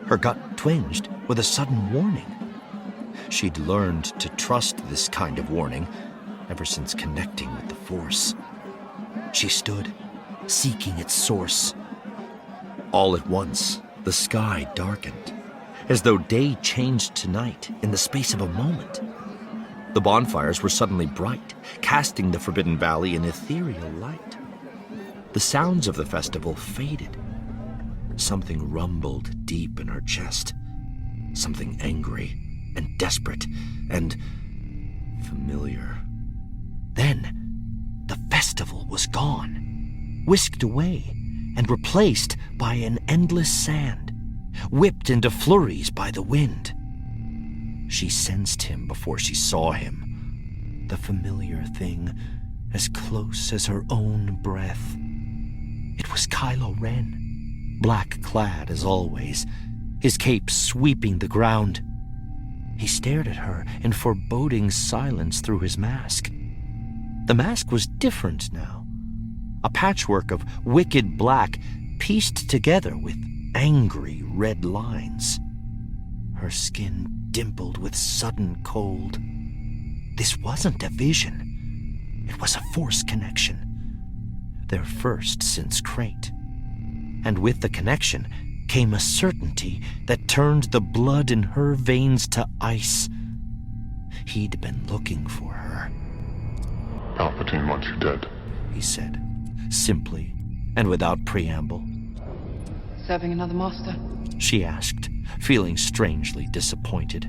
Her gut twinged with a sudden warning. She'd learned to trust this kind of warning ever since connecting with the Force. She stood, seeking its source. All at once, the sky darkened, as though day changed to night in the space of a moment. The bonfires were suddenly bright, casting the Forbidden Valley in ethereal light. The sounds of the festival faded. Something rumbled deep in her chest. Something angry and desperate and familiar. Then, the festival was gone, whisked away and replaced by an endless sand, whipped into flurries by the wind. She sensed him before she saw him, the familiar thing as close as her own breath. It was Kylo Ren, black-clad as always, his cape sweeping the ground. He stared at her in foreboding silence through his mask. The mask was different now, a patchwork of wicked black pieced together with angry red lines. Her skin dimpled with sudden cold. This wasn't a vision. It was a Force connection. Their first since Crate. And with the connection came a certainty that turned the blood in her veins to ice. He'd been looking for her. Palpatine wants you dead, he said, simply and without preamble. Serving another master? She asked, feeling strangely disappointed.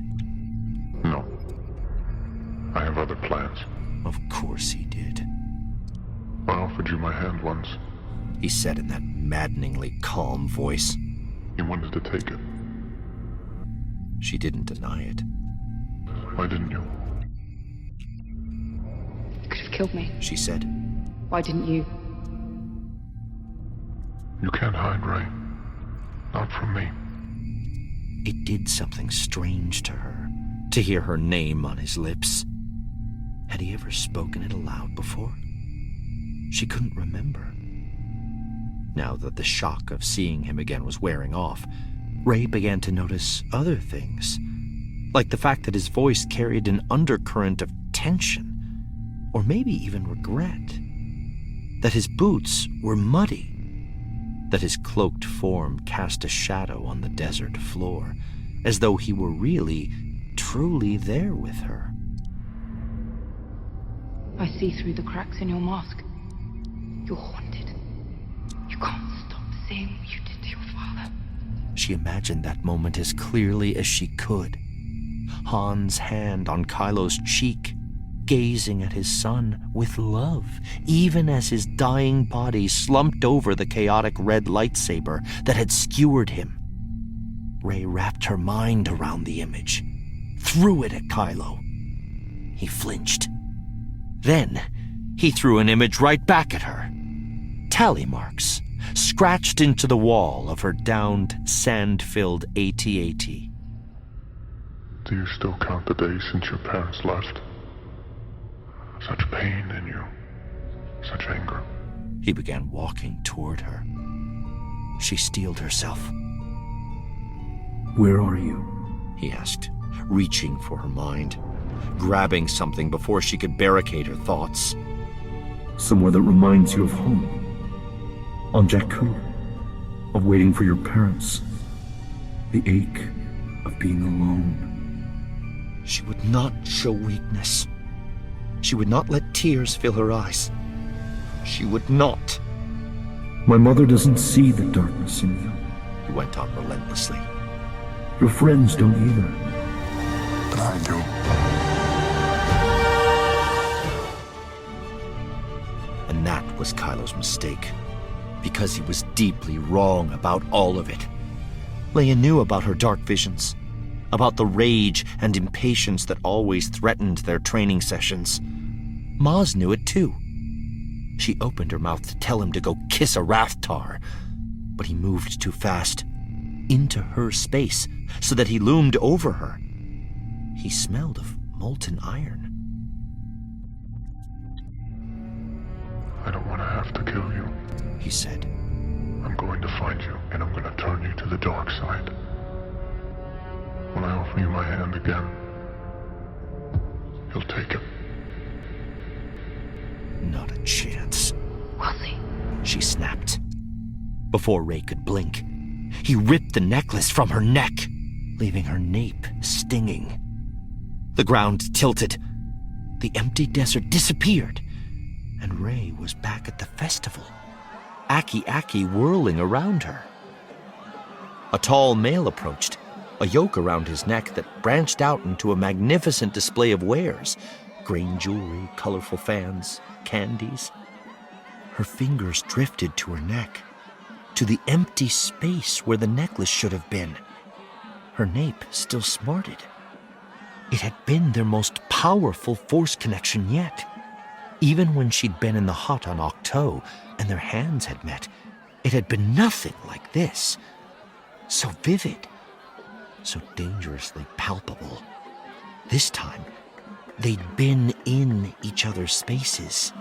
No. I have other plans. Of course he did. I offered you my hand once. He said in that maddeningly calm voice. You wanted to take it. She didn't deny it. Why didn't you? You could have killed me. She said. Why didn't you? You can't hide, Rae. Not from me. It did something strange to her, to hear her name on his lips. Had he ever spoken it aloud before? She couldn't remember. Now that the shock of seeing him again was wearing off, Rae began to notice other things, like the fact that his voice carried an undercurrent of tension, or maybe even regret, that his boots were muddy, that his cloaked form cast a shadow on the desert floor, as though he were really, truly there with her. I see through the cracks in your mask. You're haunted. You can't stop saying what you did to your father. She imagined that moment as clearly as she could. Han's hand on Kylo's cheek, gazing at his son with love, even as his dying body slumped over the chaotic red lightsaber that had skewered him. Rae wrapped her mind around the image, threw it at Kylo. He flinched. Then, he threw an image right back at her. Tally marks, scratched into the wall of her downed, sand-filled AT-AT. Do you still count the days since your parents left? Such pain in you. Such anger. He began walking toward her. She steeled herself. Where are you? He asked, reaching for her mind, grabbing something before she could barricade her thoughts. Somewhere that reminds you of home. On Jakku. Of waiting for your parents. The ache of being alone. She would not show weakness. She would not let tears fill her eyes. She would not. My mother doesn't see the darkness in you. He went on relentlessly. Your friends don't either. But I do. And that was Kylo's mistake, because he was deeply wrong about all of it. Leia knew about her dark visions, about the rage and impatience that always threatened their training sessions. Maz knew it too. She opened her mouth to tell him to go kiss a Rathtar, but he moved too fast, into her space, so that he loomed over her. He smelled of molten iron. I don't want to have to kill you, he said. I'm going to find you, and I'm going to turn you to the dark side. offer you my hand again, you'll take it. Not a chance, We'll see. she snapped. Before Rae could blink, he ripped the necklace from her neck, leaving her nape stinging. The ground tilted. The empty desert disappeared, and Rae was back at the festival, Aki whirling around her. A tall male approached, a yoke around his neck that branched out into a magnificent display of wares, grain jewelry, colorful fans, candies. Her fingers drifted to her neck, to the empty space where the necklace should have been. Her nape still smarted. It had been their most powerful force connection yet. Even when she'd been in the hut on Octo and their hands had met, it had been nothing like this. So vivid, so dangerously palpable. This time, they'd been in each other's spaces,